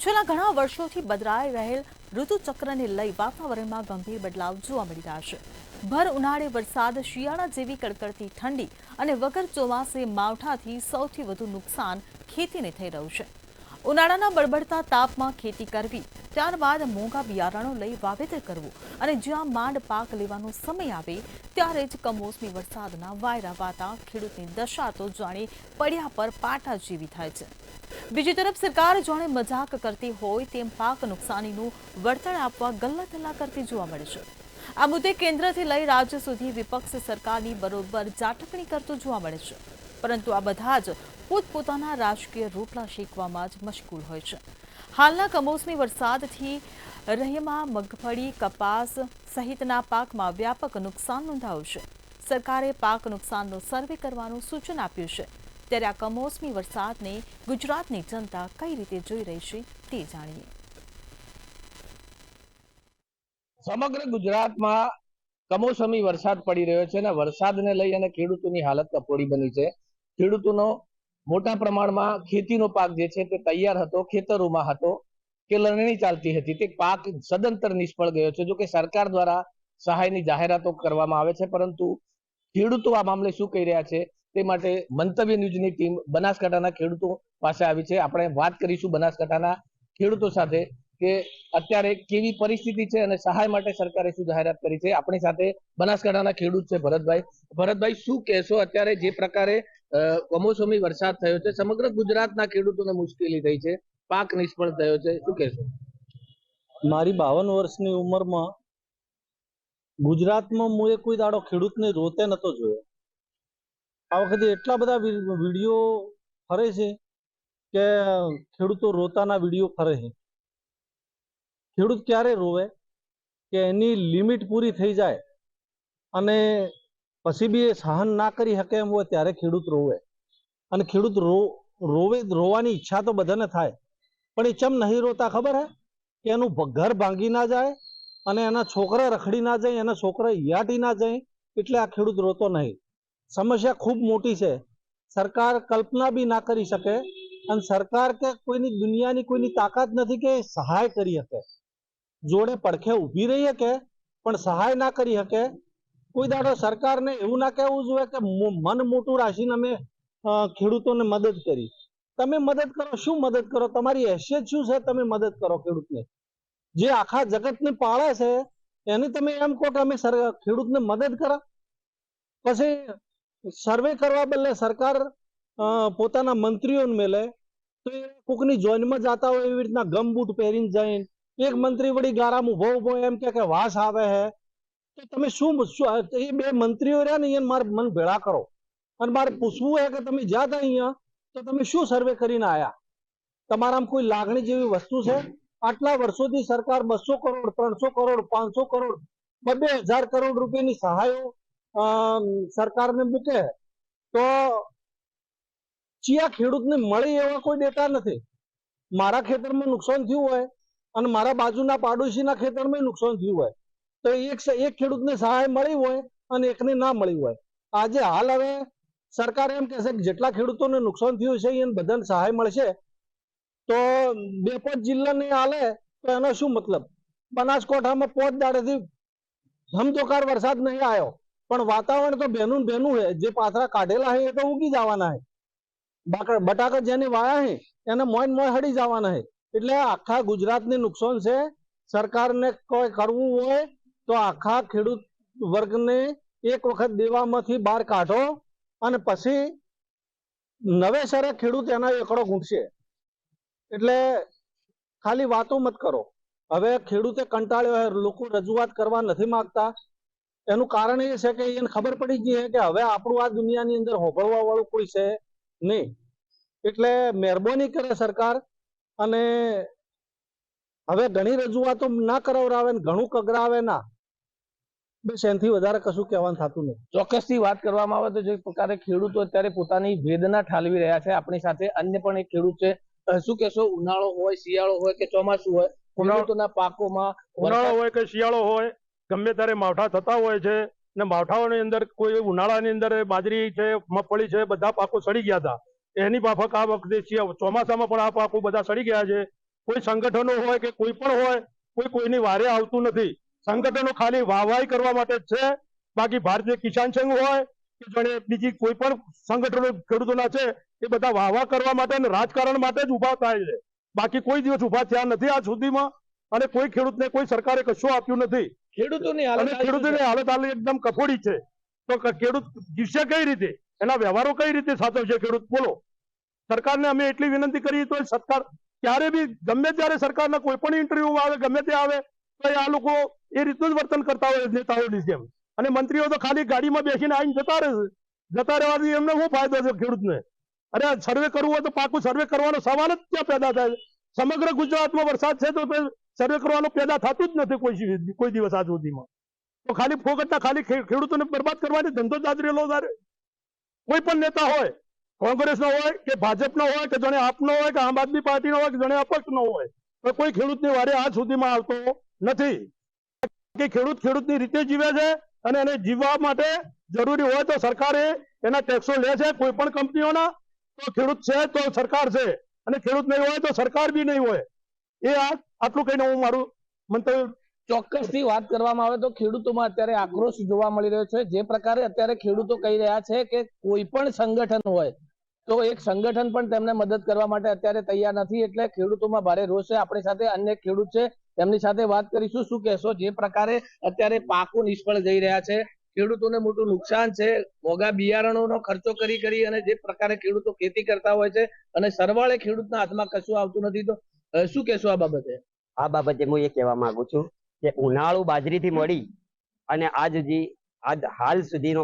છેલ્લા ઘણા વર્ષોથી બદલાઈ રહેલ ઋતુચક્રને લઈ વાતાવરણમાં ગંભીર બદલાવ જોવા મળી રહ્યા છે. ભર ઉનાળે વરસાદ, શિયાળા જેવી કડકડતી ઠંડી અને વગર ચોમાસે માવઠાથી સૌથી વધુ નુકસાન ખેતીને થઈ રહ્યું છે. ઉનાળાના બળબડતા તાપમાં ખેતી કરવી, ત્યારબાદ મોંઘા બિયારણો લઈ વાવેતર કરવું અને જ્યાં માંડ પાક લેવાનો સમય આવે ત્યારે જ કમોસમી વરસાદના વાયરા વાતા ખેડૂતની દશા તો જાણે પડ્યા પર પાટા જેવી થાય છે. બીજી તરફ સરકાર જાણે મજાક કરતી હોય તેમ પાક નુકસાનીનું વળતર આપવા ગલ્લાતલ્લા કરતી જોવા મળે છે. આ મુદ્દે કેન્દ્રથી લઈ રાજ્ય સુધી વિપક્ષ સરકારની બરોબર ઝાટકણી કરતું જોવા મળે છે. પરંતુ આ બધા જ પોતપોતાના રાજકીય રોટલા શેકવામાં જ મશગુલ હોય છે. હાલના કમોસમી વરસાદથી રહીમાં મગફળી, કપાસ સહિતના પાકમાં વ્યાપક નુકસાન નોંધાયું છે. સરકારે પાક નુકસાનનો સર્વે કરવાનું સૂચન આપ્યું છે. ત્યારે આ કમોસમી વરસાદને ગુજરાતની જનતા કઈ રીતે જોઈ રહી છે તે જાણીએ. સમગ્ર ગુજરાતમાં કમોસમી વરસાદ પડી રહ્યો છે અને વરસાદને લઈ અને ખેડૂતોની હાલત કફોડી બની છે. ખેડૂતોનો મોટા પ્રમાણમાં ખેતીનો પાક જે છે તે તૈયાર હતો, ખેતરોમાં હતો કે લણણી ચાલતી હતી, તે પાક સદંતર નિષ્ફળ ગયો છે. જો કે સરકાર દ્વારા સહાયની જાહેરાતો કરવામાં આવે છે, પરંતુ ખેડૂતો આ મામલે શું કહી રહ્યા છે તે માટે મંતવ્ય ન્યૂઝની ટીમ બનાસકાંઠાના ખેડૂતો પાસે આવી છે. આપણે વાત કરીશું બનાસકાંઠાના ખેડૂતો સાથે કે અત્યારે કેવી પરિસ્થિતિ છે અને સહાય માટે સરકારે શું જાહેરાત કરી છે. આપણી સાથે બનાસકાંઠાના ખેડૂત છે ભરતભાઈ. ભરતભાઈ, શું કહેશો? અત્યારે જે પ્રકારે કમોસમી વરસાદ થયો છે, સમગ્ર ગુજરાતના ખેડૂતોને મુશ્કેલી થઈ છે, પાક નિષ્ફળ થયો છે, શું કહેશો? મારી 52 વર્ષની ઉંમરમાં ગુજરાતમાં હું કોઈ દાડો ખેડૂતને રોતે નતો જોયો. આ વખતે એટલા બધા વિડીયો ફરે છે કે ખેડૂતો રોતાના વિડીયો ફરે છે. ખેડૂત ક્યારે રોવે કે એની લિમિટ પૂરી થઈ જાય અને પછી બી એ સહન ના કરી શકે એમ હોય ત્યારે ખેડૂત રોવે. અને ખેડૂત રોવાની ઈચ્છા તો બધાને થાય, પણ એ ચમ નહીં રોતા ખબર હે? કે એનું ઘર ભાંગી ના જાય અને એના છોકરા રખડી ના જાય, એના છોકરા યાટી ના જાય, એટલે આ ખેડૂત રોતો નહીં. સમસ્યા ખૂબ મોટી છે. સરકાર કલ્પના બી ના કરી શકે અને સરકાર કે કોઈની દુનિયાની કોઈની તાકાત નથી કે સહાય કરી શકે. જોડે પડખે ઊભી રહી શકે પણ સહાય ના કરી શકે. કોઈ દાડો સરકારને એવું ના કહેવું જોઈએ કે મન મોટું રાખીને અમે ખેડૂતોને મદદ કરી. તમે મદદ કરો, શું મદદ કરો? તમારી હેસિયત શું છે? તમે મદદ કરો ખેડૂતને. જે આખા જગતને પાળે છે એને તમે એમ કહો કે અમે ખેડૂતને મદદ કરો? પછી સર્વે કરવા બદલે સરકાર પોતાના મંત્રીઓને મેલે તો એ કોકની જોઈનમાં જતા હોય એવી રીતના ગમબૂટ પહેરીને જઈને એક મંત્રી વળી ગારામાં ઉભો ઉભો એમ કે વાસ આવે હે. તો તમે શું એ બે મંત્રીઓ રહ્યા ને એને મારે મન ભેળા કરો અને મારે પૂછવું હે કે તમે જ્યાં હતા અહીંયા તો તમે શું સર્વે કરીને આયા? તમારામાં કોઈ લાગણી જેવી વસ્તુ છે? આટલા વર્ષોથી સરકાર 200 કરોડ, 300 કરોડ, 500 કરોડ, 2,000 કરોડ રૂપિયાની સહાયો સરકારને મૂકે તો ચિયા ખેડૂતને મળે એવા કોઈ ડેટા નથી. મારા ખેતરમાં નુકસાન થયું હોય અને મારા બાજુના પાડોશીના ખેતરમાં નુકસાન થયું હોય તો એક ખેડૂતને સહાય મળી હોય અને એકને ના મળી હોય. આજે હાલ હવે સરકાર એમ કહેશે કે જેટલા ખેડૂતોને નુકસાન થયું છે એને બધાને સહાય મળશે, તો 2-5 જિલ્લાને હાલે તો એનો શું મતલબ? બનાસકાંઠામાં 5 દાડેથી ધમધોકાર વરસાદ નહીં આવ્યો, પણ વાતાવરણ તો બેનું બેનું છે. જે પાથરા કાઢેલા છે એ તો ઉગી જવાના છે. બટાકા જેને વાયા છે એને મોય મોય હડી જવાના છે. એટલે આખા ગુજરાતને નુકસાન છે. સરકારને કોઈ કરવું હોય તો આખા ખેડૂત વર્ગને એક વખત દેવામાંથી બહાર કાઢો અને પછી નવેસરે ખેડૂત એના એકડો ગૂંથશે. એટલે ખાલી વાતો મત કરો. હવે ખેડૂતે કંટાળ્યો, લોકો રજૂઆત કરવા નથી માંગતા. એનું કારણ એ છે કે એને ખબર પડી ગઈ છે કે હવે આપણું આ દુનિયાની અંદર હોભળવા વાળું કોઈ છે નહીં. એટલે મહેરબાની કરે સરકાર અને હવે ઘણી રજૂઆતો ના કરાવરાવે ને ઘણું કગરાવે ના, બસ એનાથી વધારે કશું કહેવાનું થતું નહીં. ચોક્કસથી વાત કરવામાં આવે તો જે પ્રકારે ખેડૂતો અત્યારે પોતાની વેદના ઠાલવી રહ્યા છે. આપણી સાથે અન્ય પણ એક ખેડૂત છે. શું કહેશો? ઉનાળો હોય, શિયાળો હોય કે ચોમાસું હોય, ખેડૂતોના પાકોમાં ઉનાળો હોય કે શિયાળો હોય ગમે ત્યારે માવઠા થતા હોય છે ને માવઠાઓની અંદર કોઈ ઉનાળાની અંદર બાજરી છે, મગફળી છે, બધા પાકો સડી ગયા હતા. એની માફક આ વખતે ચોમાસામાં પણ આ પાકો બધા સડી ગયા છે. કોઈ સંગઠનો હોય કે કોઈ પણ હોય, કોઈ કોઈની વારે આવતું નથી. સંગઠનો ખાલી વાહવાહી કરવા માટે જ છે. બાકી ભારતીય કિસાન સંઘ હોય કે જાણે બીજી કોઈ પણ સંગઠનો ખેડૂતોના છે, એ બધા વાહવા કરવા માટે અને રાજકારણ માટે જ ઉભા થાય છે. બાકી કોઈ દિવસ ઉભા થયા નથી આજ સુધીમાં, અને કોઈ ખેડૂતને કોઈ સરકારે કશું આપ્યું નથી. ખેડૂતોની અને ખેડૂતોની હાલત હાલ એકદમ કફોડી છે. તો ખેડૂત જીવશે કઈ રીતે? એના વ્યવહારો કઈ રીતે સાચવશે ખેડૂત? બોલો. સરકારને અમે એટલી વિનંતી કરીએ તો સરકાર ક્યારે બી ગમે ત્યારે સરકારના કોઈ પણ ઇન્ટરવ્યુ આવે, ગમે તે આવે તો આ લોકો એ રીતનું જ વર્તન કરતા હોય નેતાઓની જેમ. અને મંત્રીઓ તો ખાલી ગાડીમાં બેસીને આવીને જતા રહે છે. જતા રહેવાથી એમને શું ફાયદો છે ખેડૂતને? અરે સર્વે કરવું હોય તો પાકું સર્વે કરવાનો સવાલ જ ક્યાં પેદા થાય? સમગ્ર ગુજરાતમાં વરસાદ છે તો સર્વે કરવાનું પેદા થતું જ નથી કોઈ દિવસ આજ સુધીમાં. તો ખાલી ફોગટના ખાલી ખેડૂતોને બરબાદ કરવાની ધંધો ચાલી રહેલો. કોઈ પણ નેતા હોય, કોંગ્રેસનો હોય કે ભાજપનો હોય કે જાણે આપનો હોય કે આમ આદમી પાર્ટીનો હોય કે જાણે અપક્ષનો હોય, તો કોઈ ખેડૂતની વારે આજ સુધીમાં આવતો નથી. કે ખેડૂતની રીતે જીવે છે, અને એને જીવવા માટે જરૂરી હોય તો સરકારે એના ટેક્સો લે છે કોઈ પણ કંપનીઓના. તો ખેડૂત છે તો સરકાર છે, અને ખેડૂત નહીં હોય તો સરકાર બી નહીં હોય. એ આટલું કહીને હું મારું મંતવ્ય. ચોક્કસથી વાત કરવામાં આવે તો ખેડૂતોમાં અત્યારે આક્રોશ જોવા મળી રહ્યો છે. જે પ્રકારે અત્યારે ખેડૂતો કહી રહ્યા છે કે કોઈ પણ સંગઠન હોય તો એક સંગઠન પણ તેમને મદદ કરવા માટે અત્યારે તૈયાર નથી. એટલે ખેડૂતોમાં ભારે રોષ છે. આપણી સાથે અન્ય ખેડૂત છે, તેમની સાથે વાત કરીશું. શું કહેશો? જે પ્રકારે અત્યારે પાકો નિષ્ફળ જઈ રહ્યા છે, ખેડૂતોને મોટું નુકસાન છે, મોંઘા બિયારણોનો ખર્ચો કરી અને જે પ્રકારે ખેડૂતો ખેતી કરતા હોય છે અને સરવાળે ખેડૂતના હાથમાં કશું આવતું નથી, તો શું કહેશો આ બાબતે? આ બાબતે હું એ કહેવા માંગુ છું કે ઉનાળુ બાજરીથી મળી અને આજ હાલ સુધીનો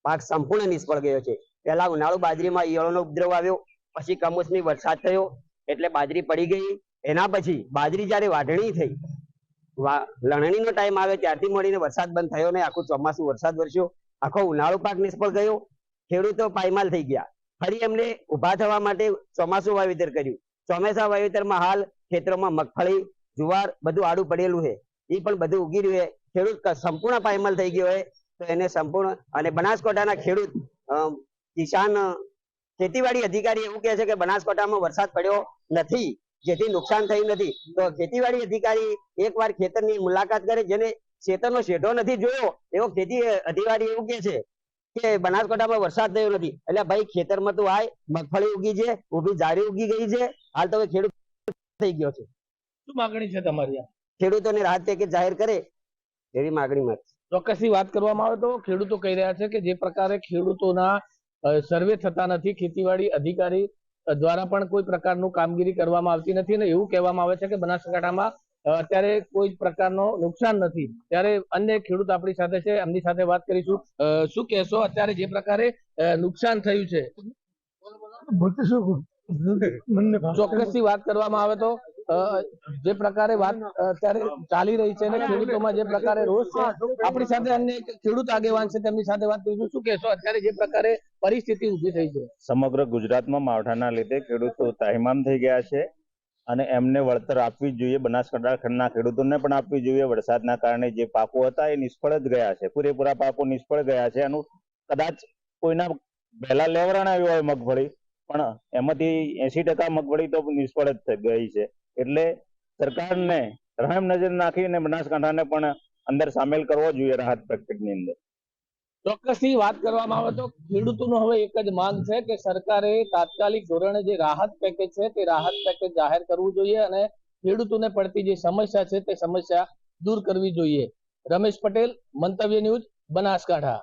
પાક સંપૂર્ણ નિષ્ફળ ગયો છે. પહેલા ઉનાળુ બાજરીમાં ઈયળોનો ઉપદ્રવ આવ્યો, પછી કમોસમી વરસાદ થયો એટલે બાજરી પડી ગઈ. એના પછી બાજરી જ્યારે વાઢણી થઈ, લણણીનો ટાઈમ આવે ત્યારથી મળીને વરસાદ બંધ થયો નહીં. આખું ચોમાસું વરસાદ વરસ્યો, આખો ઉનાળુ પાક નિષ્ફળ ગયો. ખેડૂતો પાયમાલ થઈ ગયા. ફરી એમને ઉભા થવા માટે ચોમાસું વાવેતર કર્યું. ચોમાસા વાવેતરમાં હાલ ખેતરોમાં મગફળી, જુવાર બધું આડું પડેલું છે. એ પણ બધું ઉગી રહ્યું છે. ખેડૂત સંપૂર્ણ પાયમાલ થઈ ગયો હોય તો એને સંપૂર્ણ. અને બનાસકાંઠાના ખેડૂત કિસાન ખેતીવાડી અધિકારી એવું કહે છે કે બનાસકાંઠામાં વરસાદ પડ્યો નથી, જેથી નુકસાન થયું નથી. તો ખેતીવાડી અધિકારી એકવાર ખેતરની મુલાકાત કરે, જેને ખેતરનો શેઢો નથી જોયો એવો ખેતી અધિકારી એવું કહે છે કે બનાસકાંઠામાં વરસાદ થયો નથી. એટલે ભાઈ ખેતરમાં તું આય, મગફળી ઉગી છે, ઊભી જારી ઉગી ગઈ છે. હાલ તો ખેડૂત થઈ ગયો છે. શું માંગણી છે તમારી? ખેડૂતોને રાહત પેકેજ જાહેર કરે એવી માંગણી માં. ચોક્કસથી વાત કરવામાં આવે તો ખેડૂતો કહી રહ્યા છે કે જે પ્રકારે ખેડૂતોના સર્વે થતા નથી, ખેતીવાડી અધિકારી દ્વારા પણ કોઈ પ્રકારનું કામગીરી કરવામાં આવતી નથી, અને એવું કહેવામાં આવે છે કે બનાસકાંઠામાં અત્યારે કોઈ પ્રકારનો નુકસાન નથી. ત્યારે અન્ય ખેડૂત આપણી સાથે છે, એમની સાથે વાત કરીશું. શું કહેશો? અત્યારે જે પ્રકારે નુકસાન થયું છે, ચોક્કસથી વાત કરવામાં આવે તો જે પ્રકારે વાત અત્યારે ચાલી રહી છે અને ખેડૂતોમાં જે પ્રકારે રોષ છે, આપણી સાથે અન્ય ખેડૂત આગેવાન છે, તેમની સાથે વાત કરીશું. શું કહેશો? અત્યારે જે પ્રકારે પરિસ્થિતિ ઊભી થઈ છે, સમગ્ર ગુજરાતમાં માવઠાના લીધે ખેડૂતો ત્રાહિમામ થઈ ગયા છે, અને એમને વળતર આપવી જ જોઈએ. બનાસકાંઠાના ખેડૂતોને પણ આપવી જોઈએ. વરસાદના કારણે જે પાકો હતા એ નિષ્ફળ જ ગયા છે. પૂરેપૂરા પાકો નિષ્ફળ ગયા છે. એનું કદાચ કોઈના પહેલા લેવરાણા આવી હોય મગફળી, પણ એમાંથી 80% મગફળી તો નિષ્ફળ જ ગઈ છે. એટલે સરકારને રહેમ નજર નાખીને બનાસકાંઠાને પણ અંદર સામેલ કરવો જોઈએ રાહત પેકેજની અંદર. ચોક્કસથી વાત કરવામાં આવે તો ખેડૂતોનો હવે એક જ માંગ છે કે સરકારે તાત્કાલિક ધોરણે જે રાહત પેકેજ છે તે રાહત પેકેજ જાહેર કરવું જોઈએ અને ખેડૂતોને પડતી જે સમસ્યા છે તે સમસ્યા દૂર કરવી જોઈએ. રમેશ પટેલ, મંતવ્ય ન્યૂઝ, બનાસકાંઠા.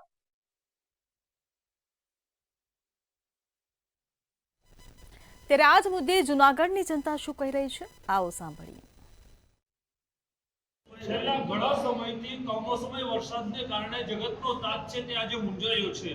ત્યારે આ જ મુદ્દે જૂનાગઢની જનતા શું કહી રહી છે, આવો સાંભળીએ. છેલ્લા ઘણા સમયથી કમોસમી વરસાદને કારણે જગતનો તાત છે તે આજે મૂંઝાયો છે.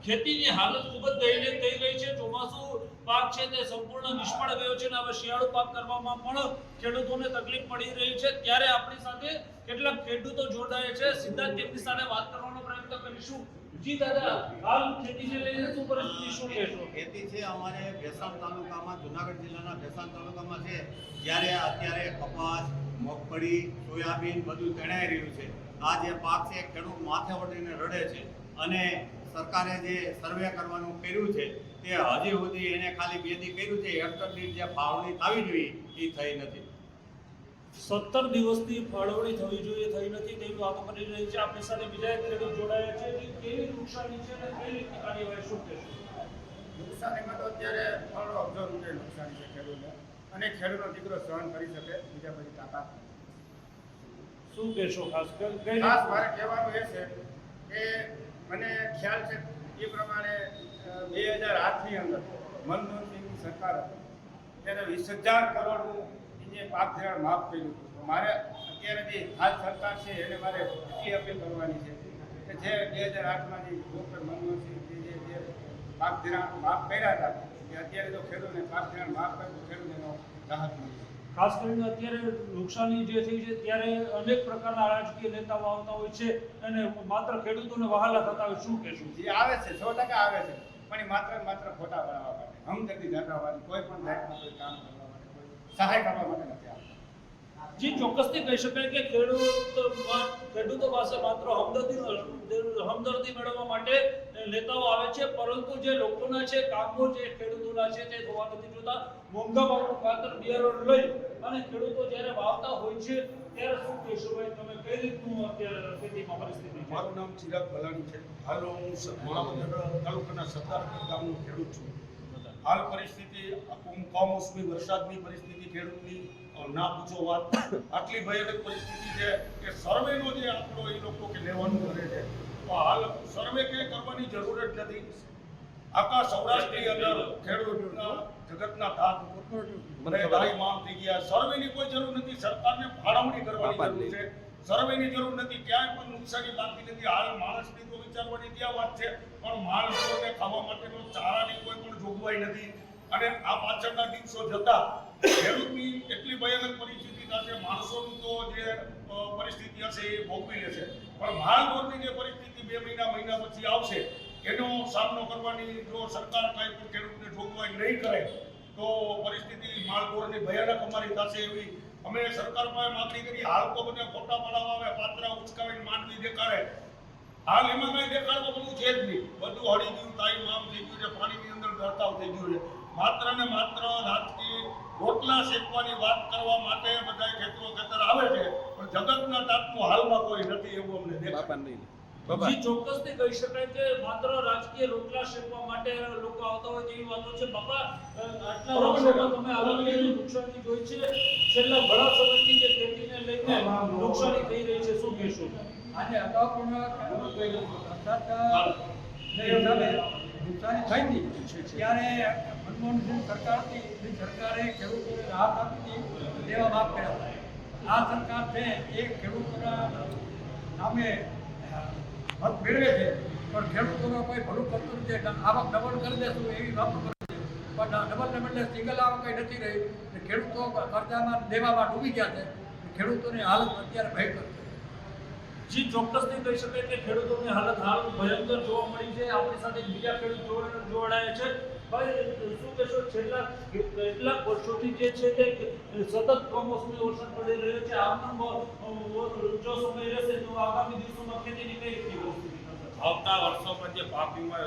ખેતીની હાલત ખૂબ જ દયનીય થઈ ગઈ છે. ચોમાસું પાક છે તે સંપૂર્ણ નિષ્ફળ ગયો છે, અને હવે શિયાળુ પાક કરવામાં પણ ખેડૂતોને તકલીફ પડી રહી છે. ત્યારે આપણી સાથે કેટલાક ખેડૂતો જોડાયા છે, સીધા તેમની સાથે વાત કરવાનો પ્રયત્ન કરીશું. જી દાદા, હાલ ખેતીને લઈને શું પરિસ્થિતિ, શું કહેશો? ખેતી છે અમારે ભેસાણ તાલુકામાં, જુનાગઢ જિલ્લાના ભેસાણ તાલુકામાં છે. જ્યારે અત્યારે કપાસ, મગફળી, સોયાબીન બધું તણાઈ રહ્યું છે. આ જે પાક છે ખેડૂત માથે વળીને રડે છે, અને સરકારે જે સર્વે કરવાનું કર્યું છે તે હજી સુધી એને ખાલી 2 દી કર્યું છે. હેક્ટર દીઠ જે ફાળવણી થવી જોઈએ એ થઈ નથી. 17 દિવસથી ફાળવણી થવી જોઈએ થઈ નથી તેવી વાતો કરી રહી છે. આપણી સાથે બીજા એક ખેડૂત જોડાયા છે કે કેવી નુકસાની છે અને કઈ રીતની કાર્યવાહી શું કહેશો? નુકસાનીમાં તો અત્યારે 1.5 રૂપિયા નુકસાની છે ખેડૂતને, અને ખેડૂતનો દીકરો સહન કરી શકે બીજા બધી તાકાત. શું કહેશો ખાસ ખાસ મારે કહેવાનું એ છે કે મને ખ્યાલ છે એ પ્રમાણે 2008ની અંદર મનમોહનસિંહની સરકાર હતી ત્યારે 20,000 કરોડનું જે પાક ધિરાણ માફ કર્યું હતું. તો મારે અત્યારે જે હાલ સરકાર છે એને મારે એટલી અપીલ કરવાની છે કે જે 2008માં જે ડૉક્ટર મનમોહનસિંહજી જે પાક ધિરાણ માફ કર્યા હતા કે અત્યારે જો ખેડૂતને પાક ધિરાણ માફ કરે તો ખેડૂતોનો રાહત મળે. ખાસ કરીને અત્યારે નુકસાની જે થઈ છે ત્યારે અનેક પ્રકારના રાજકીય નેતાઓ આવતા હોય છે અને માત્ર ખેડૂતોને વહાલા થતા હોય. શું કહેશું? જે આવે છે 100% આવે છે, પણ એ માત્ર ખોટા બનાવવા માટે, હમદર્દી દાખવવાની, કોઈ પણ જાતનું કોઈ કામ કરવા માટે, કોઈ સહાય કરવા માટે નથી આવતા. જી ચોક્કસથી કહી શકાય કે ખેડૂતો પાસે માત્ર હમદર્દી મેળવવા માટે નેતાઓ આવે છે, પરંતુ જે લોકોના છે કામો જે ખેડૂતોના છે તે થવા નથી જોતા. મોંઘા ભાવનું ખાતર બિયારણ લઈ અને ખેડૂતો જ્યારે વાવતા હોય છે ત્યારે શું કહેશો ભાઈ, તમે કઈ રીતનું અત્યારે ખેતીમાં પરિસ્થિતિ છે? મારું નામ ચિરાગ બલાણી છે. હાલ હું માણાવદર તાલુકાના સરદારપુર ગામનો ખેડૂત છું. હાલ પરિસ્થિતિ કમોસમી વરસાદની પરિસ્થિતિ ખેડૂતની ના પૂછો વાત. આટલી ભયાનક પરિસ્થિતિ છે કે સર્વેનો જે આંકડો એ લોકો કે લેવાનું કરે છે, તો હાલ સર્વે કે કરવાની જરૂર જ નથી. આખા સૌરાષ્ટ્રની અંદર ખેડૂતના જગતના તાત મામ થઈ ગયા. સર્વેની કોઈ જરૂર નથી, સરકારને ફાળવણી કરવાની જરૂર છે. સર્વેની જરૂર નથી, ક્યાંય પણ નુકસાની બાકી નથી. હાલ માણસની તો વિચારવાની ત્યાં વાત છે, પણ માણસોને ખાવા માટેનો ચારાની કોઈ પણ જોગવાઈ નથી. અને આ પાછળના દિવસો જતા ખેડૂતની એટલી ભયાનક પરિસ્થિતિ થશે, માણસોનું તો જે પરિસ્થિતિ હશે એ ભોગવી લેશે, પણ માલઢોરની જે પરિસ્થિતિ 2 મહિના પછી આવશે એનો સામનો કરવાની જો સરકાર કાંઈ પણ ખેડૂતને જોગવાઈ નહીં કરે તો પરિસ્થિતિ માલઢોરની ભયાનક અમારી થશે એવી અમે સરકાર પાસે માંગણી કરી. હાલ તો બધા ફોટા પડાવવા આવે, પાત્રા ઉચકાવીને માંડવી દેખાડે. હાલ એમાં કઈ દેખાડવા બધું છે જ નહીં. બધું હળી ગયું, તાઈ મામ થઈ ગયું છે, પાણીની અંદર ગરતાવ થઈ ગયું છે. માત્ર ને માત્ર રાજકીય રોટલા શેકવાની વાત કરવા માટે બધા ખેતર આવે છે, પણ જગતના તાતનું હાલમાં કોઈ નથી એવું અમને દેખાય. જી ચોક્કસથી કહી શકાય કે માત્ર રાજકીય રોટલા શેકવા માટે લોકો આવતા હોય તેવી વાતો છે. બાપા, આટલા વર્ષોમાં તમે આવા કેટલી નુકસાની જોઈ છે? છેલ્લા ઘણા સમયથી જે ખેતીને લઈને નુકસાની થઈ રહી છે, શું કહેશો? આજે અગાઉ નુકસાની થઈ હતી ત્યારે મનમોહનસિંહ સરકાર હતી, એ સરકારે ખેડૂતોને રાહત આપી હતી, દેવા માફ કર્યા હતા. આ સરકાર છે એ ખેડૂતોના નામે મત મેળવે છે, પણ ખેડૂતોનો કોઈ ભલું કરતું નથી. આવક ડબલ કરી દેશું એવી વાતો કરે છે, પણ ડબલને બદલે સિંગલ આવક કંઈ નથી રહી. ખેડૂતો કરજામાં દેવામાં ડૂબી ગયા છે. ખેડૂતોની હાલત અત્યારે ભયંકર છે. જી ચોક્કસથી કહી શકાય કે ખેડૂતોની હાલત હાલ ભયંકર જોવા મળી છે. આપણી સાથે બીજા ખેડૂત જોડાયા છે. ભાઈ, શું કહેશો, છેલ્લા કેટલાક વર્ષોથી જે છે તે સતત કમોસમી વરસાદ પડી રહ્યો છે, આમ જો સમય રહેશે તો આગામી દિવસોમાં ખેતીની કઈ રીતે પરિસ્થિતિ થશે? આવતા વર્ષોમાં જે પાક વીમા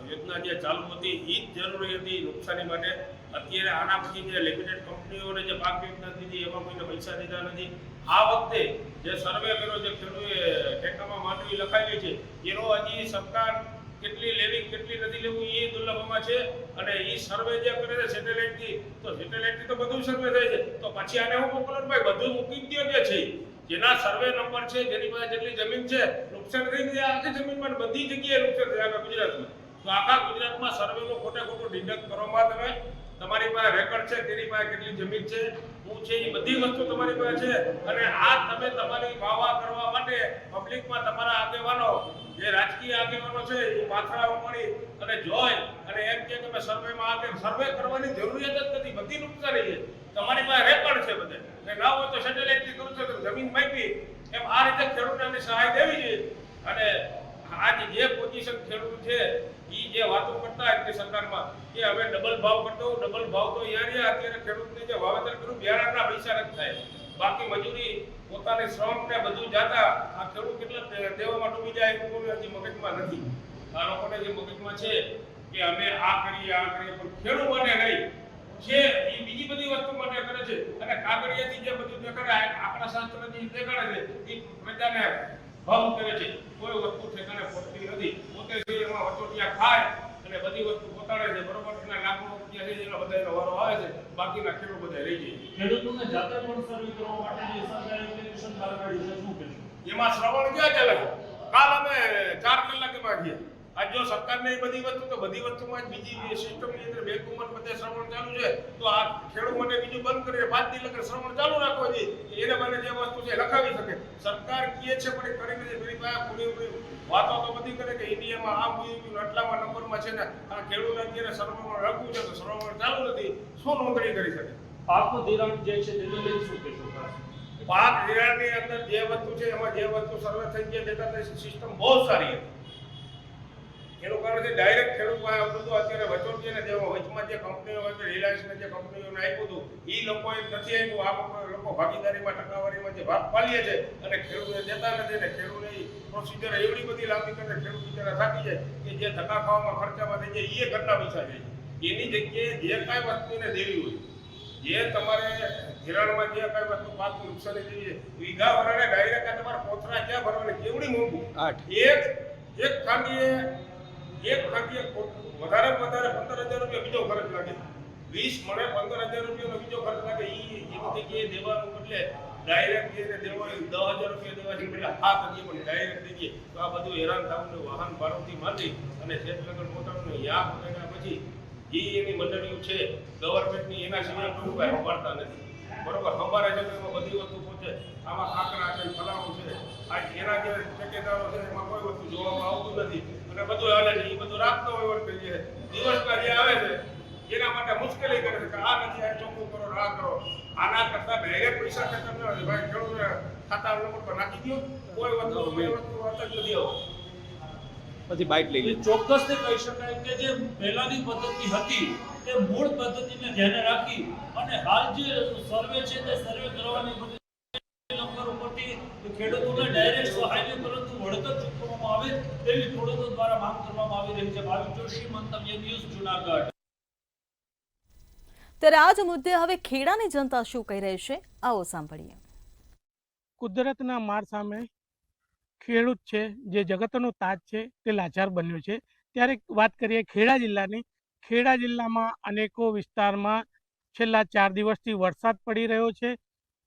યોજના જે ચાલુ હતી એ જ જરૂરી હતી નુકસાની માટે. અત્યારે આના પછી જે લિમિટેડ કંપનીઓને જે પાક યોજના દીધી એમાં કોઈને પૈસા દીધા નથી. આ વખતે જે સર્વે કર્યો, જે ખેડૂતે ટેકામાં માંડવી લખાવી છે, એનો હજી સરકાર કેટલી લેવી કેટલી નથી લેવું એ દુર્લભમાં છે. અને એ સર્વે જે કરે છે સેટેલાઇટથી, તો સેટેલાઇટથી તો બધું સર્વે થાય છે, તો પછી આને હું મોકલો ભાઈ, બધું મૂકી દો જે છે જેના સર્વે નંબર છે, જેની પાસે જેટલી જમીન છે, નુકસાન થઈ ગયા આખી જમીનમાં બધી જગ્યાએ નુકસાન થયા ગુજરાતમાં. તો આખા ગુજરાતમાં સર્વેનો ખોટે ખોટું ડિડક્ટ કરવામાં તમે તમારી પાસે રેકર્ડ છે, તેની પાસે કેટલી જમીન છે, શું છે, એ બધી વસ્તુ તમારી પાસે છે. અને આ તમે તમારી વાવા કરવા માટે પબ્લિકમાં તમારા આગેવાનો, જે રાજકીય આગેવાનો છે એ પાથરા ઉપાડી અને જોઈ અને એમ કે તમે સર્વેમાં આગે સર્વે કરવાની જરૂરિયાત જ નથી. બધી નુકસાની છે, તમારી પાસે રેકર્ડ છે બધે. કે ના હોય તો સેટેલાઇટથી કરું છો તો જમીન માપી એમ આ રીતે ખેડૂતોને સહાય દેવી જોઈએ. અને આજ જે પોઝિશન ખેડૂત છે એ જે વાતો કરતા હતી સરકારમાં કે હવે ડબલ ભાવ કરતો, ડબલ ભાવ તો અત્યારે ખેડૂતને જે વાવેતર કર્યું બિયારણના પૈસા નથી થાય, બાકી મજૂરી પોતાની શ્રમ ને બધું જાતા આ ખેડૂત કેટલા દેવામાં ડૂબી જાય એ લોકોને હજી મગજમાં નથી. આ લોકોને જે મગજમાં છે કે અમે આ કરીએ પણ ખેડૂતોને નહીં. છે એ બીજી બધી વસ્તુ માટે કરે છે અને કાગળિયાથી જે બધું દેખાડે આંકડા શાસ્ત્રથી દેખાડે છે એ પ્રજાને ભાવ કરે છે. કોઈ વસ્તુ ઠેકાણે પડતી નથી. પોતે જે એમાં વચોટિયા ખાય અને બધી વસ્તુ પોતાડે છે, બરોબર. એના લાખો રૂપિયા છે એનો બધાનો વારો આવે છે, બાકીના ખેડૂત બધા રહી જાય. ખેડૂતોને જાતે પણ સર્વે કરવા માટેની સરકારે એપ્લિકેશન બહાર કાઢી છે, શું કહેશો? એમાં શ્રવણ ક્યાં ચાલે છે? કાલ અમે 4 કલાકેમાં ગયા. આજ જો સરકારને એ બધી વસ્તુ તો બધી વસ્તુમાં જ બીજી સિસ્ટમની અંદર બેંકોમાં બધે શ્રવણ ચાલુ છે, તો આ ખેડૂત માટે બીજું બંધ કરીને 5 દી લગન શ્રવણ ચાલુ રાખવો જોઈએ. એને મને જે વસ્તુ છે લખાવી શકે. સરકાર કહે છે પણ એ કરી નથી. પેલી પાસે પૂરી વાતો તો બધી કરે કે ઇન્ડિયામાં આમ થયું, આટલામાં નંબરમાં છે ને આ ખેડૂત અત્યારે શ્રવણમાં રાખવું છે તો શ્રવણ ચાલુ નથી. શું નોંધણી કરી શકે? પાકનું ધિરાણ જે છે તેને લઈને શું કહેશો? પાક ધિરાણની અંદર જે વસ્તુ છે એમાં જે વસ્તુ સર્વે થઈ ગયા દેખાતા સિસ્ટમ બહુ સારી હતી. એનું કારણ છે ડાયરેક્ટ ખેડૂત પાસે બધું અત્યારે વચોટિયાને દેવા. વચમાં જે કંપનીઓ હતી, રિલાયન્સને જે કંપનીઓને આપ્યું હતું એ લોકોએ નથી આપ્યું. આ લોકો ભાગીદારીમાં ટકાવારીમાં જે ભાગ પાડીએ છે અને ખેડૂતને દેતા નથી. ને ખેડૂતની પ્રોસિજર એવડી બધી લાંબી કરે ખેડૂત બિચારા થાકી જાય કે જે ધક્કા ખાવામાં ખર્ચામાં થઈ જાય એ ઘરના પૈસા જાય. એની જગ્યાએ જે કાંઈ વસ્તુને દેવી હોય, જે તમારે ધિરાણમાં જે કાંઈ વસ્તુ પાકનું નુકસાની થઈ છે, વીઘા વરાને ડાયરેક્ટ આ તમારા કોથરા ક્યાં ભરવાને કેવડી મોંઘું. એક ખાંડીએ વધારે 15,000 રૂપિયા બીજો ખર્ચ લાગે. 20 મળે 15,000 રૂપિયાનો બીજો ખર્ચ લાગે. એની જગ્યાએ દેવાનું બદલે ડાયરેક્ટ એને દેવાનું 10,000 રૂપિયા દેવાથી પેલા હા કરીએ પણ ડાયરેક્ટ દઈએ તો આ બધું હેરાન થવાનું. વાહન ભાડુંથી માંડી અને ખેત લગન પોતાનું યા પોતાના પછી જે એની મંડળીઓ છે ગવર્મેન્ટની એના સિવાય કોઈ ઉપાય સંભાળતા નથી. બરોબર. અમારે છે એમાં બધી વસ્તુ પહોંચે. આમાં કાંકરા છે, ફલાણું છે, આ એના જે ઠેકેદારો છે એમાં કોઈ વસ્તુ જોવામાં આવતું નથી અને બધું હાલે છે. એ બધું રાતનો વહીવટ કરીએ. દિવસમાં જે આવે છે એના માટે મુશ્કેલી કરે છે કે આ નથી, આ ચોખ્ખું કરો, આ કરો. આના કરતા ડાયરેક્ટ પૈસા ખર્ચા ન હોય. ભાઈ ખેડૂતને ખાતા નંબર પર નાખી દો. કોઈ વસ્તુ વાત જ નથી આવતી. પછી બાઇક લઈ લે. ચોક્કસથી કહી શકાય કે જે પહેલાની પદ્ધતિ હતી તે મૂળ પદ્ધતિને ધ્યાને રાખી અને હાલ જે સર્વે છે તે સર્વે કરવાની નંબર ઉપરથી ખેડૂતોને ડાયરેક્ટ સહાય નહીં પરંતુ વળતર ચૂકવવામાં આવે તેવી ખેડૂતો દ્વારા માંગ કરવામાં આવી રહી છે. ભાવિક જોશી, મંતવ્ય ન્યૂઝ, જુનાગઢ. ત્યારે આ જ મુદ્દે હવે ખેડાની જનતા શું કહી રહી છે, આવો સાંભળીએ. કુદરતના માર સામે ખેડૂત છે જે જગતનો તાજ છે તે લાચાર બન્યો છે. ત્યારે વાત કરીએ ખેડા જિલ્લાની. ખેડા જિલ્લામાં અનેકો વિસ્તારમાં છેલ્લા 4 દિવસથી વરસાદ પડી રહ્યો છે.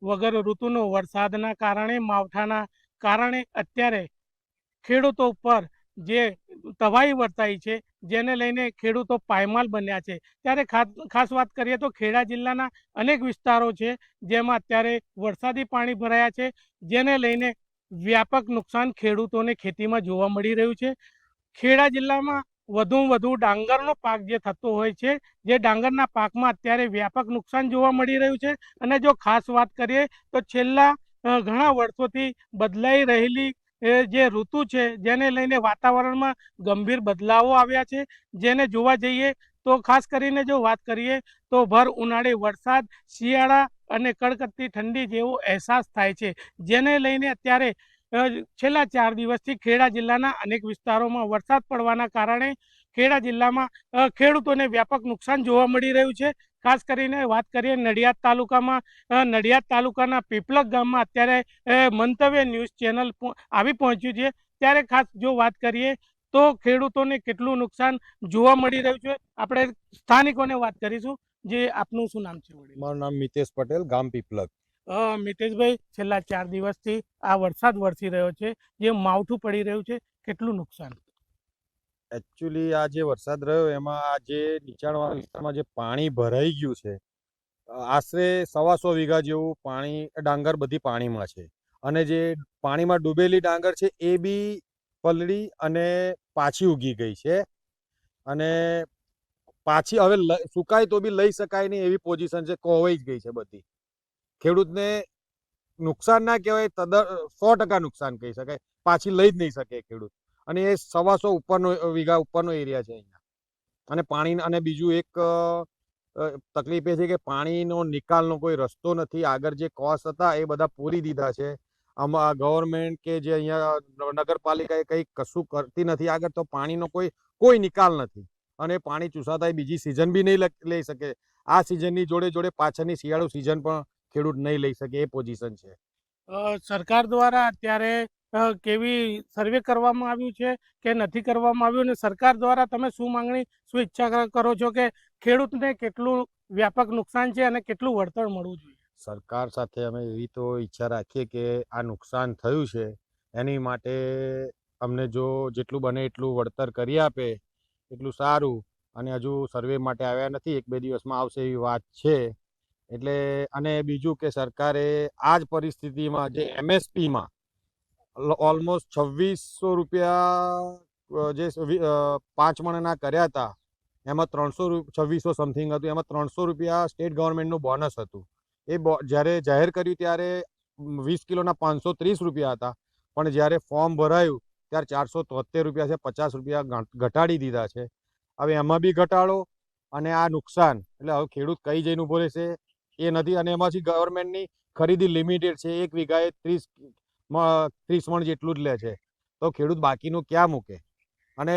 વગર ઋતુનો વરસાદના કારણે, માવઠાના કારણે અત્યારે ખેડૂતો ઉપર જે તબાહી વર્તાઈ છે જેને લઈને ખેડૂતો પાયમાલ બન્યા છે. ત્યારે ખાસ વાત કરીએ તો ખેડા જિલ્લાના અનેક વિસ્તારો છે જેમાં અત્યારે વરસાદી પાણી ભરાયા છે, જેને લઈને વ્યાપક નુકસાન ખેડૂતોને ખેતીમાં જોવા મળી રહ્યું છે. ખેડા જિલ્લામાં વધુમાં વધુ ડાંગરનો પાક જે થતો હોય છે, જે ડાંગરના પાકમાં અત્યારે વ્યાપક નુકસાન જોવા મળી રહ્યું છે. અને જો ખાસ વાત કરીએ તો છેલ્લા ઘણા વર્ષોથી બદલાઈ રહેલી જે ઋતુ છે જેને લઈને વાતાવરણમાં ગંભીર બદલાવો આવ્યા છે, જેને જોવા જઈએ તો ખાસ કરીને જો વાત કરીએ તો ભર ઉનાળે વરસાદ, શિયાળા અને કડકડતી ઠંડી જેવો અહેસાસ થાય છે. જેને લઈને અત્યારે છેલ્લા 4 દિવસથી ખેડા જિલ્લાના અનેક વિસ્તારોમાં વરસાદ પડવાના કારણે ખેડા જિલ્લામાં ખેડૂતોને વ્યાપક નુકસાન જોવા મળી રહ્યું છે. ખાસ કરીને વાત કરીએ નડિયાદ તાલુકામાં, નડિયાદ તાલુકાના પીપલક ગામમાં અત્યારે મંતવ્ય ન્યૂઝ ચેનલ આવી પહોંચ્યું છે. ત્યારે ખાસ જો વાત કરીએ તો ખેડૂતોને કેટલું નુકસાન જોવા મળી રહ્યું છે, આપણે સ્થાનિકોને વાત કરીશું. જે આપનું શું નામ છે? મારું નામ મિતેશ પટેલ, ગામ પીપલક. મિતેશભાઈ, છેલ્લા 4 દિવસથી આ વરસાદ વરસી રહ્યો છે, જે માવઠું પડી રહ્યું છે, કેટલું નુકસાન? એકચ્યુઅલી આ જે વરસાદ રહ્યો એમાં આ જે નીચાણવાળા વિસ્તારમાં જે પાણી ભરાઈ ગયું છે, આશરે 125 વીઘા જેવું પાણી, ડાંગર બધી પાણીમાં છે. અને જે પાણીમાં ડૂબેલી ડાંગર છે એ બી પલળી અને પાછી ઉગી ગઈ છે. અને પાછી હવે સુકાય તો બી લઈ શકાય નહીં એવી પોઝિશન છે, કોવાઈ જ ગઈ છે બધી. ખેડૂતને નુકસાન ના કહેવાય, 100% નુકસાન કહી શકાય. પાછી લઈ જ નહીં શકે ખેડૂત. અને એ 125 વીઘા ઉપરનો એરિયા છે અહીંયા. અને પાણી, અને બીજું એક તકલીફ એ છે કે પાણીનો નિકાલનો કોઈ રસ્તો નથી. આગળ જે કોસ હતા એ બધા પૂરી દીધા છે. આમાં ગવર્મેન્ટ કે જે અહીંયા નગરપાલિકા એ કંઈ કશું કરતી નથી આગળ, તો પાણીનો કોઈ નિકાલ નથી. અને પાણી ચૂસાતા બીજી સિઝન બી નહીં લઈ શકે. આ સિઝનની જોડે જોડે પાછળની શિયાળુ સિઝન પણ ખેડૂત નહીં લઈ શકે એ પોઝિશન છે. સરકાર દ્વારા અત્યારે કેવી સર્વે કરવામાં આવ્યું છે કે નથી કરવામાં આવ્યું, અને સરકાર દ્વારા તમે શું માંગણી શું ઈચ્છા કરો છો કે ખેડૂતને કેટલું વ્યાપક નુકસાન છે અને કેટલું વળતર મળવું જોઈએ? સરકાર સાથે અમે એવી તો ઈચ્છા રાખીએ કે આ નુકસાન થયું છે એની માટે અમને જો જેટલું બને એટલું વળતર કરી આપે એટલું સારું. અને હજુ સર્વે માટે આવ્યા નથી, 1-2 દિવસમાં આવશે એવી વાત છે. એટલે અને બીજું કે સરકારે આ જ પરિસ્થિતિમાં જે MSPમાં ઓલમોસ્ટ 2600 રૂપિયા જે 5 મણના કર્યા હતા એમાં 2600 સમથિંગ હતું, એમાં 300 રૂપિયા સ્ટેટ ગવર્મેન્ટનું બોનસ હતું. એ જ્યારે જાહેર કર્યું ત્યારે 20 કિલોના 530 રૂપિયા હતા, પણ જ્યારે ફોર્મ ભરાયું ત્યારે 473 રૂપિયા છે, 50 રૂપિયા ઘટાડી દીધા છે. હવે એમાં બી ઘટાડો અને આ નુકસાન, એટલે હવે ખેડૂત કઈ જઈને ઊભો રહેશે એ નથી. અને એમાંથી ગવર્મેન્ટની ખરીદી લિમિટેડ છે, 1 વીઘાએ 30 મણ જેટલું જ લે છે, તો ખેડૂત બાકીનું ક્યાં મૂકે? અને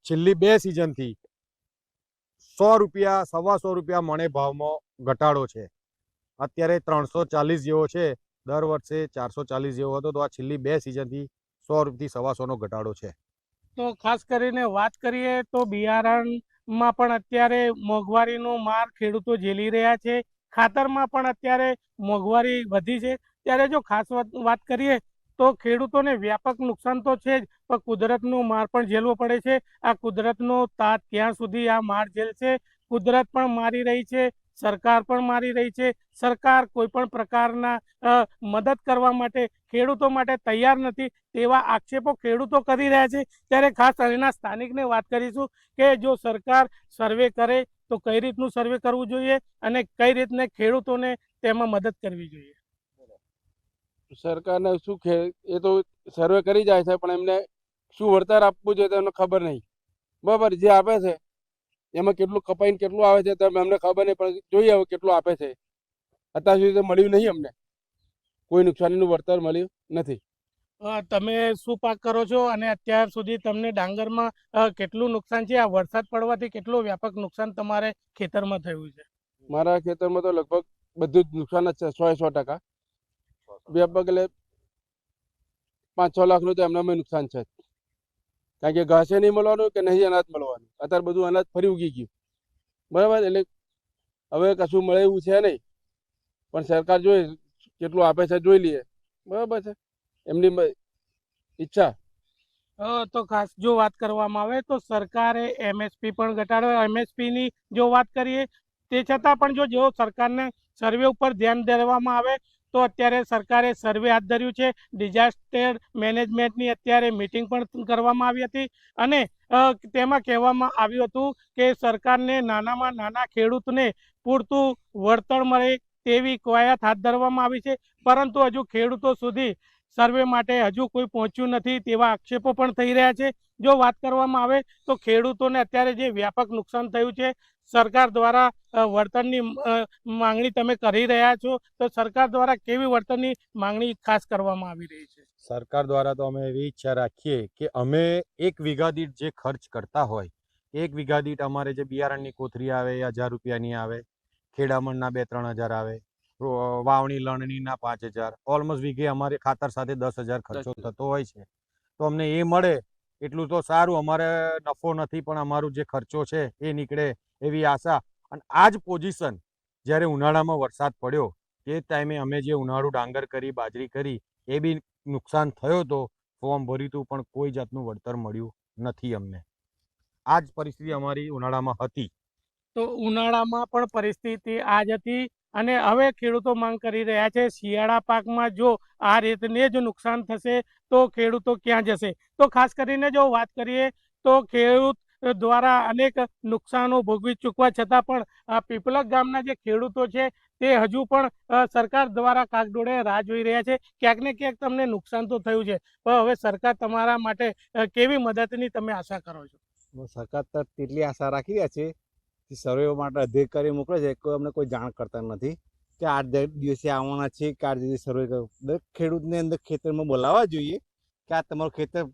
છેલ્લી 2 સિઝનથી 100 રૂપિયા 125 રૂપિયા મણે ભાવમાં ઘટાડો છે. અત્યારે 340 જેવો છે, દર વર્ષે 440 જેવો હતો, તો આ છેલ્લી 2 સિઝનથી 100 થી 125નો ઘટાડો છે. તો ખાસ કરીને વાત કરીએ તો બિયારણમાં પણ અત્યારે મોંઘવારીનો માર ખેડૂતો ઝેલી રહ્યા છે, ખાતરમાં પણ અત્યારે મોંઘવારી વધી છે. ત્યારે જો ખાસ વાત કરીએ તો ખેડૂતોને વ્યાપક નુકસાન તો છે જ, પણ કુદરતનો માર પણ ઝેલવો પડે છે. આ કુદરતનો તાત ક્યાં સુધી આ માર ઝેલશે? કુદરત પણ મારી રહી છે, સરકાર પણ મારી રહી છે. સરકાર કોઈ પણ પ્રકારના મદદ કરવા માટે ખેડૂતો માટે તૈયાર નથી તેવા આક્ષેપો ખેડૂતો કરી રહ્યા છે. ત્યારે ખાસ અહીંના સ્થાનિકને વાત કરીશું કે જો સરકાર સર્વે કરે તો કઈ રીતનું સર્વે કરવું જોઈએ અને કઈ રીતને ખેડૂતોને તેમાં મદદ કરવી જોઈએ? સરકારને શું એ તો સર્વે કરી જાય છે, પણ એમને શું વળતર આપવું જોઈએ એમને ખબર નહીં. બરાબર, જે આપે છે એમાં કેટલું કપાઈને કેટલું આવે છે તો અમને ખબર નહીં, પણ જોઈએ હવે કેટલું આપે છે. અત્યાર સુધી તો મળ્યું નહીં, અમને કોઈ નુકસાનીનું વળતર મળ્યું નથી. તમે શું પાક કરો છો અને અત્યાર સુધી તમને ડાંગરમાં કેટલું નુકસાન છે? આ વરસાદ પડવાથી કેટલું વ્યાપક નુકસાન તમારે ખેતરમાં થયું છે? મારા ખેતરમાં તો લગભગ બધું જ નુકસાન જ છે, 100% વ્યાપક. એટલે 5-6 લાખનું તો એમને નુકસાન છે, કારણ કે ઘાસે નહીં મળવાનું કે નહીં અનાજ મળવાનું. અત્યારે બધું અનાજ ફરી ઉગી ગયું. બરાબર, એટલે હવે કશું મળે એવું છે નહીં, પણ સરકાર જોઈએ કેટલું આપે છે જોઈ લઈએ. બરાબર છે, એમની ઈચ્છા. તો ખાસ જો વાત કરવામાં આવે તો સરકારે MSP પણ ઘટાડ્યો. MSP ની જો વાત કરીએ તે છતાં પણ જો સરકારને સર્વે ઉપર ધ્યાન દેવામાં આવે તો અત્યારે સરકારે સર્વે હાથ ધર્યું છે. ડિઝાસ્ટર મેનેજમેન્ટની અત્યારે મિટિંગ પણ કરવામાં આવી હતી અને તેમાં કહેવામાં આવ્યું હતું કે સરકારને નાનામાં નાના ખેડૂતને પૂરતું વળતર મળે તેવી કવાયત હાથ ધરવામાં આવી છે, પરંતુ હજુ ખેડૂતો સુધી સર્વે માટે હજુ કોઈ પહોંચ્યું નથી તેવા આક્ષેપો પણ થઈ રહ્યા છે. જો વાત કરવામાં આવે તો ખેડૂતોને અત્યારે જે વ્યાપક નુકસાન થયું છે, સરકાર દ્વારા વળતરની માંગણી તમે કરી રહ્યા છો, તો સરકાર દ્વારા કેવી વળતરની માંગણી ખાસ કરવામાં આવી રહી છે? સરકાર દ્વારા તો અમે એવી ઈચ્છા રાખીએ કે અમે 1 વીઘા દીઠ જે ખર્ચ કરતા હોય, 1 વીઘા દીઠ અમારે જે બિયારણની કોથળી આવે એ 1000 રૂપિયાની આવે, ખેડામણના 2-3 હજાર આવે, વાવણી લણણીના 5000, ઓલમોસ્ટ વીઘે અમારે ખાતર સાથે 10,000 ખર્ચો થતો હોય છે. તો અમને એ મળે એટલું તો સારું. અમારે નફો નથી, પણ અમારું જે ખર્ચો છે એ નીકળે એવી આશા. અને આ જ પોઝિશન જ્યારે ઉનાળામાં વરસાદ પડ્યો તે ટાઈમે અમે જે ઉનાળુ ડાંગર કરી, બાજરી કરી, એ બી નુકસાન થયો તો ફોર્મ ભર્યું હતું, પણ કોઈ જાતનું વળતર મળ્યું નથી અમને. આ જ પરિસ્થિતિ અમારી ઉનાળામાં હતી. તો ઉનાળામાં પણ પરિસ્થિતિ આ જ હતી અને હવે ખેડૂતો માંગ કરી રહ્યા છે શિયાળા પાકમાં જો આ રીતને જ નુકસાન થશે તો ખેડૂતો ક્યાં જશે? તો ખાસ કરીને જો વાત કરીએ તો ખેડૂત દ્વારા અનેક નુકસાનો ભોગવી ચૂકવા છતાં પણ પીપલક ગામના જે ખેડૂતો છે તે હજુ પણ સરકાર દ્વારા કાગડોળે રાહ જોઈ રહ્યા છે. ક્યાંક ને ક્યાંક તમને નુકસાન તો થયું છે, પણ હવે સરકાર તમારા માટે કેવી મદદની તમે આશા કરો છો? સરકાર તો તેટલી આશા રાખી રહ્યા છે કે સર્વે માટે અધિકારી મોકલે છે, કોઈ અમને કોઈ જાણ કરતા નથી કે 8 દિવસે આવવાના છે કે 8 દિવસે સર્વે કરો. દરેક ખેડૂતને અંદર ખેતરમાં બોલાવવા જોઈએ કે આ તમારું ખેતર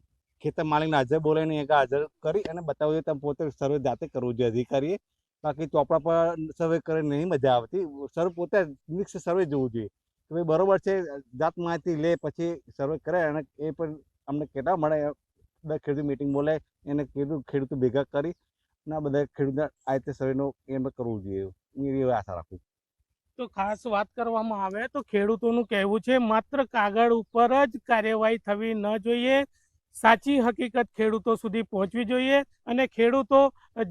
ખેતર માલિકને હાજર બોલાવીને એક હાજર કરી અને બતાવવું જોઈએ. તમે પોતે સર્વે જાતે કરવું જોઈએ અધિકારીએ. બાકી ચોપડા પર સર્વે કરે નહીં મજા આવતી. સર્વે પોતે મિક્સ સર્વે જોવું જોઈએ કે ભાઈ બરોબર છે, જાત માહિતી લે પછી સર્વે કરે અને એ પણ અમને કેટલા મળે ખેડૂત મિટિંગ બોલે એને ખેડૂતો ભેગા કરી અને આ બધા ખેડૂતને આ રીતે સર્વેનો એમ કરવું જોઈએ. હું એવી આશા રાખું છું. તો ખાસ વાત કરવામાં આવે તો ખેડૂતોનું કહેવું છે માત્ર કાગળ ઉપર જ કાર્યવાહી થવી ન જોઈએ, સાચી હકીકત ખેડૂતો સુધી પહોંચવી જોઈએ અને ખેડૂતો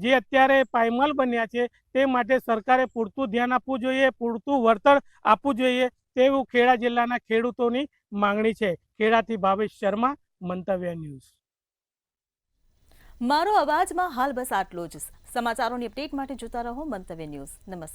જે અત્યારે પાયમાલ બન્યા છે તે માટે સરકારે પૂરતું ધ્યાન આપવું જોઈએ, પૂરતું વળતર આપવું જોઈએ તેવું ખેડા જિલ્લાના ખેડૂતોની માંગણી છે. ખેડાથી ભાવેશ શર્મા, મંતવ્ય ન્યૂઝ. મારો અવાજમાં હાલ બસ આટલું જ. સમાચારોની અપડેટ માટે જોતા રહો મંતવ્ય ન્યૂઝ. નમસ્કાર.